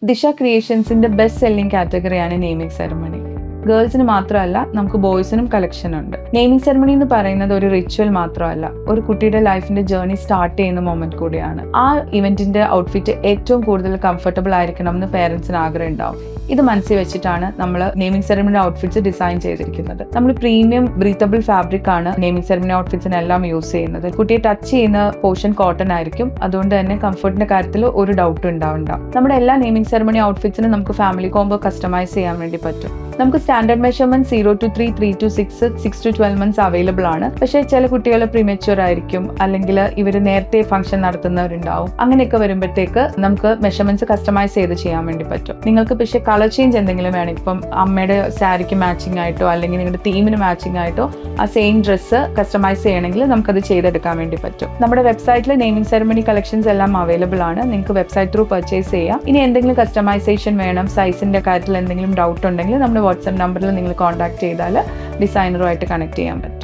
ദിശ ക്രിയേഷൻസിന്റെ best selling കാറ്റഗറിയാണ് naming ceremony. ഗേൾസിന് മാത്രമല്ല, നമുക്ക് ബോയ്സിനും കളക്ഷൻ ഉണ്ട്. നെയിമിംഗ് സെറമണി എന്ന് പറയുന്നത് ഒരു റിച്വൽ മാത്രമല്ല, ഒരു കുട്ടിയുടെ ലൈഫിന്റെ ജേർണി സ്റ്റാർട്ട് ചെയ്യുന്ന മൊമെന്റ് കൂടിയാണ്. ആ ഇവന്റിന്റെ ഔട്ട്ഫിറ്റ് ഏറ്റവും കൂടുതൽ കംഫർട്ടബിൾ ആയിരിക്കണം എന്ന് പേരൻസിന് ആഗ്രഹം ഉണ്ടാവും. ഇത് മനസ്സിൽ വെച്ചിട്ടാണ് നമ്മൾ നെയിമിംഗ് സെറമണി ഔട്ട്ഫിറ്റ്സ് ഡിസൈൻ ചെയ്തിരിക്കുന്നത്. നമ്മൾ പ്രീമിയം ബ്രീത്തബിൾ ഫാബ്രിക് ആണ് നെയിമിംഗ് സെറമണി ഔട്ട്ഫിറ്റ്സിനെല്ലാം യൂസ് ചെയ്യുന്നത്. കുട്ടിയെ ടച്ച് ചെയ്യുന്ന പോർഷൻ കോട്ടൺ ആയിരിക്കും. അതുകൊണ്ട് തന്നെ കംഫർട്ടിന്റെ കാര്യത്തിൽ ഒരു ഡൗട്ടും ഉണ്ടാവണ്ട. നമ്മുടെ എല്ലാ നെയിമിംഗ് സെറമണി ഔട്ട്ഫിറ്റ്സിനും നമുക്ക് ഫാമിലി കോംബോ കസ്റ്റമൈസ് ചെയ്യാൻ വേണ്ടി പറ്റും. നമുക്ക് standard measurement 0 to 3, 3 to 6, 6 to 12 months available ആണ്. പക്ഷേ ചില കുട്ടികൾ പ്രീമെച്യൂർ ആയിരിക്കും, അല്ലെങ്കിൽ ഇവർ നേരത്തെ ഫംഗ്ഷൻ നടത്തുന്നവരുണ്ടാവും. അങ്ങനെയൊക്കെ വരുമ്പോഴത്തേക്ക് നമുക്ക് മെഷർമെന്റ്സ് കസ്റ്റമൈസ് ചെയ്ത് ചെയ്യാൻ വേണ്ടി പറ്റും. നിങ്ങൾക്ക് പക്ഷേ കളർ ചേഞ്ച് എന്തെങ്കിലും വേണം, ഇപ്പം അമ്മയുടെ സാരിക്ക് മാച്ചിങ് ആയിട്ടോ അല്ലെങ്കിൽ നിങ്ങളുടെ തീമിന് മാച്ചിങ് ആയിട്ടോ ആ സെയിം ഡ്രസ്സ് കസ്റ്റമൈസ് ചെയ്യണമെങ്കിൽ നമുക്കത് ചെയ്തെടുക്കാൻ വേണ്ടി പറ്റും. നമ്മുടെ വെബ്സൈറ്റിൽ നെയിമിംഗ് സെറമണി കളക്ഷൻസ് എല്ലാം അവൈലബിൾ ആണ്. നിങ്ങൾക്ക് വെബ്സൈറ്റ് ത്രൂ പർച്ചേസ് ചെയ്യാം. ഇനി എന്തെങ്കിലും കസ്റ്റമൈസേഷൻ വേണം, സൈസിന്റെ കാര്യത്തിൽ എന്തെങ്കിലും ഡൗട്ട് ഉണ്ടെങ്കിൽ നമ്മുടെ വാട്സ്ആപ്പ് നമ്പറിൽ നിങ്ങൾ കോൺടാക്ട് ചെയ്താൽ ഡിസൈനറുമായിട്ട് കണക്ട് ചെയ്യാൻ പറ്റും.